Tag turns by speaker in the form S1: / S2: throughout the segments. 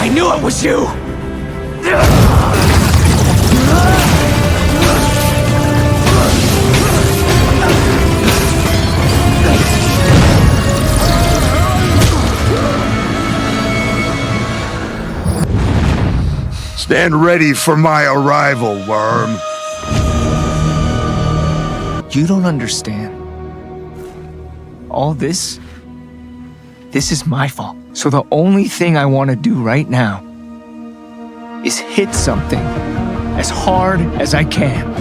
S1: I knew it was you!
S2: Stand ready for my arrival, worm.
S1: You don't understand. All this is my fault. So the only thing I want to do right now is hit something as hard as I can.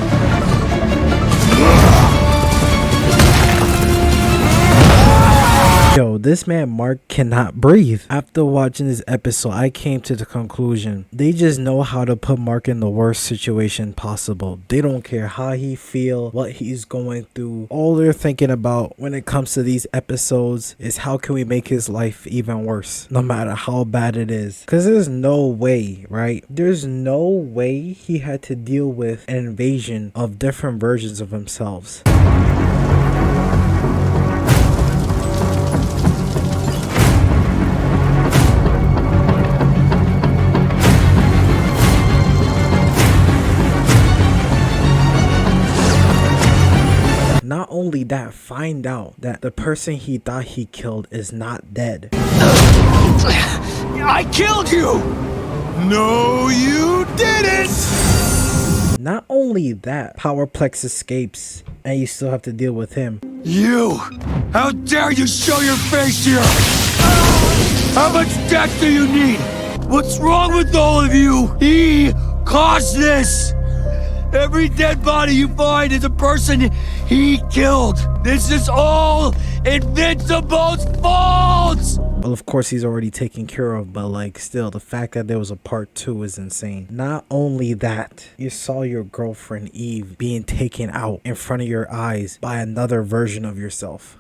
S3: Yo, this man Mark cannot breathe. After watching this episode, I came to the conclusion they just know how to put Mark in the worst situation possible. They don't care how he feel, what he's going through. All they're thinking about when it comes to these episodes is how can we make his life even worse, no matter how bad it is. Because there's no way, right? There's no way he had to deal with an invasion of different versions of themselves. Not only that, find out that the person he thought he killed is not dead.
S1: I killed you!
S2: No, you didn't!
S3: Not only that, Powerplex escapes and you still have to deal with him.
S2: You! How dare you show your face here! How much death do you need? What's wrong with all of you? He caused this! Every dead body you find is a person he killed. This is all Invincible's fault!
S3: Well, of course he's already taken care of, but like still, the fact that there was a part 2 is insane. Not only that, you saw your girlfriend Eve being taken out in front of your eyes by another version of yourself.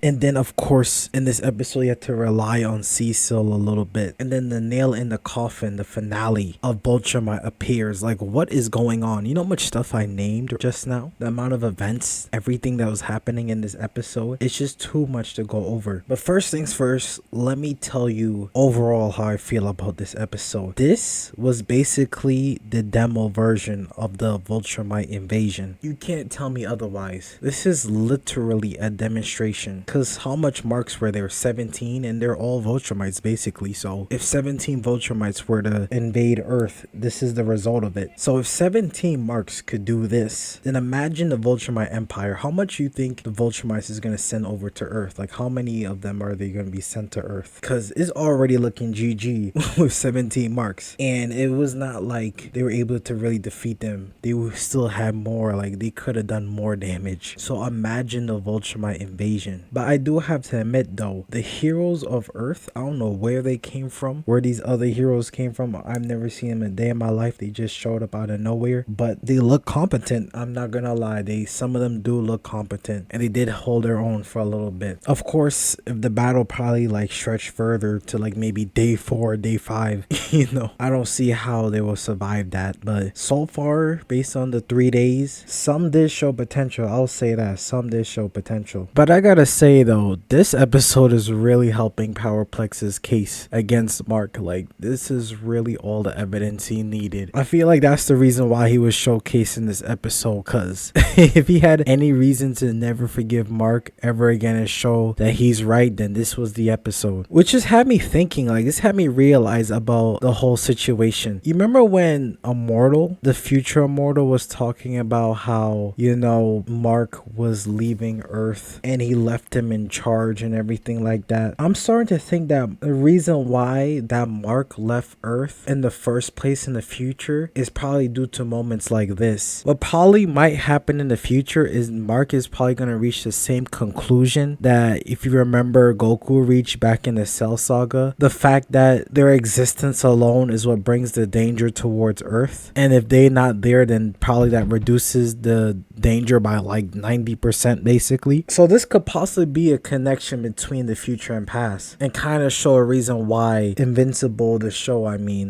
S3: And then, of course, in this episode, you have to rely on Cecil a little bit. And then the nail in the coffin, the finale of Viltrumite appears. Like, what is going on? You know how much stuff I named just now? The amount of events, everything that was happening in this episode. It's just too much to go over. But first things first, let me tell you overall how I feel about this episode. This was basically the demo version of the Viltrumite invasion. You can't tell me otherwise. This is literally a demonstration. Because how much marks were there? 17, and they're all Viltrumites basically. So if 17 Viltrumites were to invade Earth, this is the result of it. So if 17 marks could do this, then imagine the Viltrumite Empire. How much you think the Viltrumites is going to send over to Earth? Like how many of them are they going to be sent to Earth? Because it's already looking GG with 17 marks. And it was not like they were able to really defeat them. They still had more, like they could have done more damage. So imagine the Viltrumite invasion. But I do have to admit though, the heroes of Earth, I don't know where they came from, where these other heroes came from. I've never seen them a day in my life. They just showed up out of nowhere, but they look competent. I'm not gonna lie, some of them do look competent, and they did hold their own for a little bit. Of course, if the battle probably like stretched further to like maybe day 4, day 5, you know, I don't see how they will survive that. But so far, based on the 3 days, some did show potential. I'll say that some did show potential. But I gotta say though, this episode is really helping Powerplex's case against Mark. Like this is really all the evidence he needed. I feel like that's the reason why he was showcased in this episode, because if he had any reason to never forgive Mark ever again and show that he's right, then this was the episode. Which just had me thinking, like this had me realize about the whole situation. You remember when Immortal, the future Immortal, was talking about how, you know, Mark was leaving Earth and he left him in charge and everything like that? I'm starting to think that the reason why that Mark left Earth in the first place in the future is probably due to moments like this. What probably might happen in the future is Mark is probably going to reach the same conclusion that, if you remember, Goku reached back in the Cell Saga. The fact that their existence alone is what brings the danger towards Earth, and if they're not there, then probably that reduces the danger by like 90% basically. So this could possibly be a connection between the future and past, and kind of show a reason why Invincible, the show,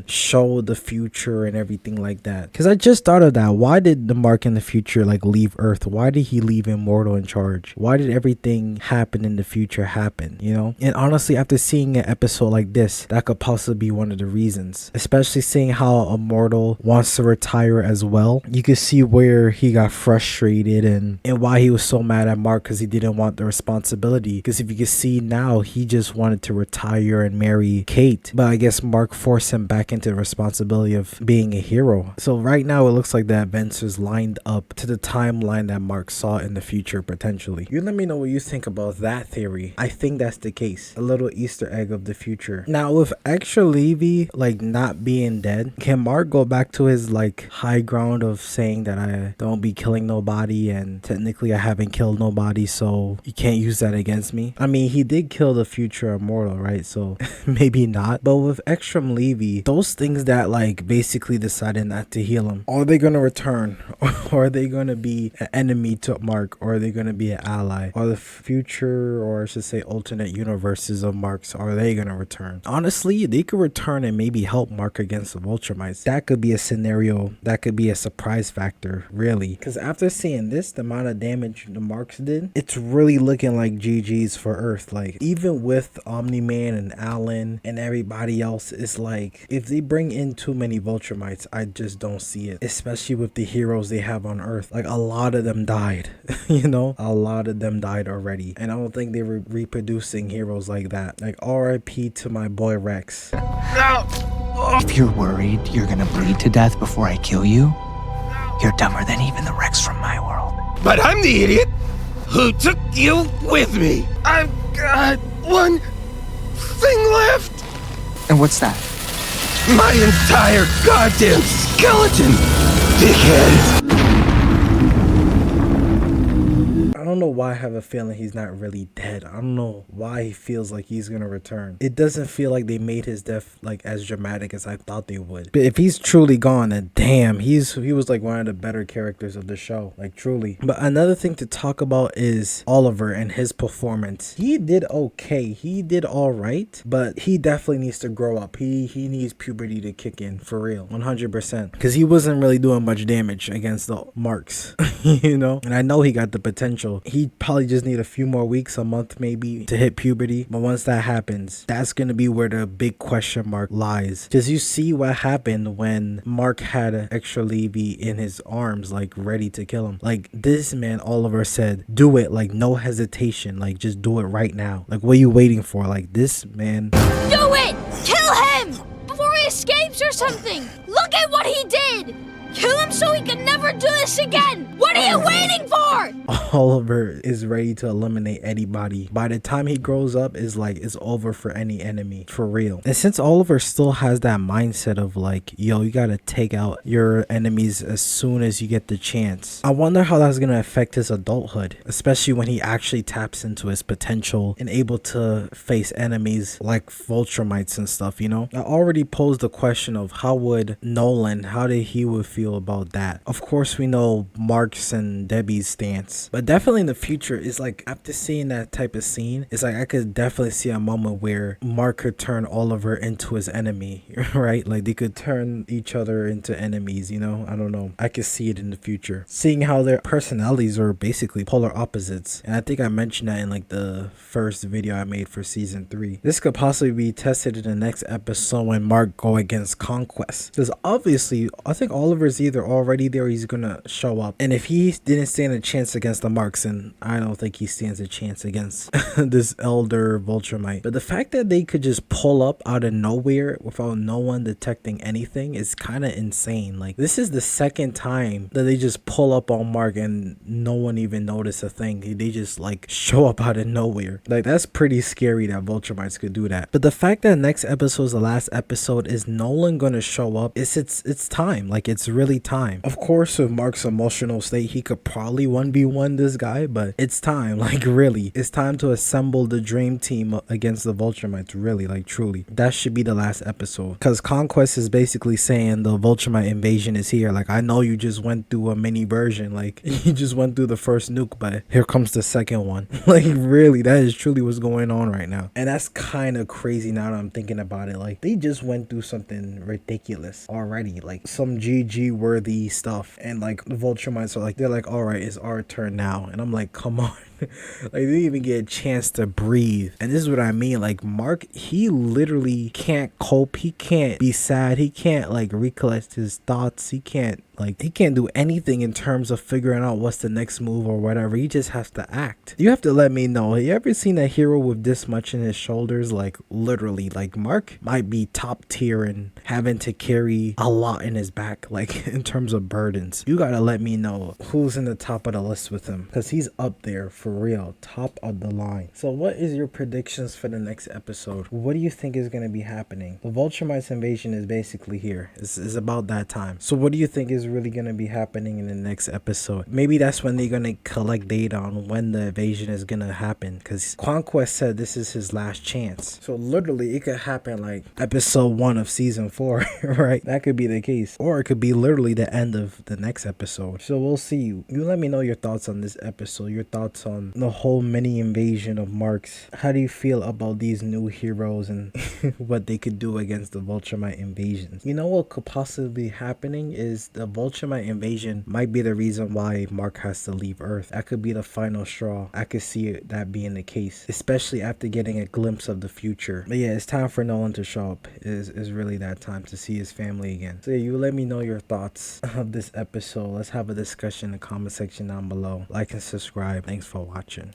S3: show the future and everything like that. Because I just thought of that. Why did the Mark in the future like leave Earth? Why did he leave Immortal in charge? Why did everything happen in the future happen, you know? And honestly, after seeing an episode like this, that could possibly be one of the reasons. Especially seeing how Immortal wants to retire as well. You could see where he got frustrated and why he was so mad at Mark, because he didn't want the responsibility. Because if you can see now, he just wanted to retire and marry Kate. But I guess Mark forced him back into the responsibility of being a hero. So right now, it looks like the events is lined up to the timeline that Mark saw in the future potentially. You let me know what you think about that theory. I think that's the case. A little Easter egg of the future. Now with Extra Levy like not being dead, can Mark go back to his like high ground of saying that I don't be killing nobody and technically I haven't killed nobody, so you can't use that against me? I mean, he did kill the future Immortal, right? So maybe not. But with Extra Levy, those things that like basically decided not to heal him, are they gonna return? Or are they gonna be an enemy to Mark? Or are they gonna be an ally? Are the future, or I should say alternate universes of Marks, are they gonna return? Honestly, they could return and maybe help Mark against the Vulturemites. That could be a scenario, that could be a surprise factor, really. Because after seeing this, the amount of damage the Marks did, it's really looking like GG's for Earth. Like, even with Omni-Man and Alan and everybody else, it's like, if they bring in too many Vulturemites, I just don't see it. Especially with the heroes they have on Earth. Like, a lot of them died, you know? A lot of them died already. And I don't think they were reproducing heroes like that. Like, RIP to my boy Rex.
S1: If you're worried you're gonna bleed to death before I kill you, you're dumber than even the Rex from my world.
S2: But I'm the idiot who took you with me. I've got one thing left.
S1: And what's that?
S2: My entire goddamn skeleton, dickhead.
S3: I don't know why I have a feeling he's not really dead. I don't know why he feels like he's gonna return. It doesn't feel like they made his death like as dramatic as I thought they would. But if he's truly gone, then damn, he was like one of the better characters of the show, like truly. But another thing to talk about is Oliver and his performance. He did okay. He did all right, but he definitely needs to grow up. He needs puberty to kick in for real, 100%. Because he wasn't really doing much damage against the Marks, you know. And I know he got the potential. He probably just need a few more weeks, a month maybe, to hit puberty. But once that happens, that's going to be where the big question mark lies. Because you see what happened when Mark had an Extra Levy in his arms, like ready to kill him. Like, this man, Oliver, said, do it, like no hesitation, like just do it right now. Like, what are you waiting for? Like, this man,
S4: Do it! Kill him! Before he escapes or something! Look at what he did! Kill him so he can never do this again! What are you waiting for?
S3: Oliver is ready to eliminate anybody. By the time he grows up, is like it's over for any enemy, for real. And since Oliver still has that mindset of like, yo, you gotta take out your enemies as soon as you get the chance, I wonder how that's gonna affect his adulthood, especially when he actually taps into his potential and able to face enemies like Vulturemites and stuff, you know. I already posed the question of how would Nolan, how did he would feel about that. Of course, we know Mark's and Debbie's stance, but definitely in the future, is like, after seeing that type of scene, it's like I could definitely see a moment where Mark could turn Oliver into his enemy, right? Like, they could turn each other into enemies, you know. I don't know, I could see it in the future, seeing how their personalities are basically polar opposites. And I think I mentioned that in like the first video I made for season 3. This could possibly be tested in the next episode when Mark go against Conquest, because obviously I think Oliver's either already there or he's gonna show up. And if he didn't stand a chance against the Marks, and I don't think he stands a chance against this elder Vulturemite. But the fact that they could just pull up out of nowhere without no one detecting anything is kind of insane. Like, this is the second time that they just pull up on Mark and no one even noticed a thing. They just like show up out of nowhere. Like, that's pretty scary that Vulturemites could do that. But the fact that next episode is the last episode, is Nolan gonna show up? It's time. Like, it's really time. Of course, with Mark's emotional state he could probably 1v1 this guy, but it's time, like really. It's time to assemble the dream team against the Viltrumites, really, like truly. That should be the last episode. Because Conquest is basically saying the Viltrumite invasion is here. Like, I know you just went through a mini version. Like, you just went through the first nuke, but here comes the second one. Like, really, that is truly what's going on right now. And that's kind of crazy now that I'm thinking about it. Like, they just went through something ridiculous already. Like, some GG worthy stuff. And like, the Viltrumites are like, they're like, all right, it's our turn now. And I'm like, come on. Like, they didn't even get a chance to breathe. And this is what I mean. Like, Mark, he literally can't cope. He can't be sad. He can't like recollect his thoughts. He can't do anything in terms of figuring out what's the next move or whatever. He just has to act. You have to let me know. You ever seen a hero with this much in his shoulders? Like, literally, like, Mark might be top tier and having to carry a lot in his back, like, in terms of burdens. You gotta let me know who's in the top of the list with him, because he's up there for real, top of the line. So what is your predictions for the next episode? What do you think is going to be happening? The Viltrumites invasion is basically here. It's about that time. So what do you think is really going to be happening in the next episode? Maybe that's when they're going to collect data on when the invasion is going to happen, because Conquest said this is his last chance. So literally, it could happen like episode 1 of season 4, right? That could be the case. Or it could be literally the end of the next episode. So we'll see. You let me know your thoughts on this episode, your thoughts on the whole mini invasion of Marks. How do you feel about these new heroes and what they could do against the Viltrumite invasions? You know what could possibly be happening is the Viltrumite invasion might be the reason why Mark has to leave Earth. That could be the final straw. I could see that being the case, especially after getting a glimpse of the future. But yeah, it's time for Nolan to show up. Is really that time to see his family again. So yeah, you let me know your thoughts of this episode. Let's have a discussion in the comment section down below. Like and subscribe. Thanks for watching.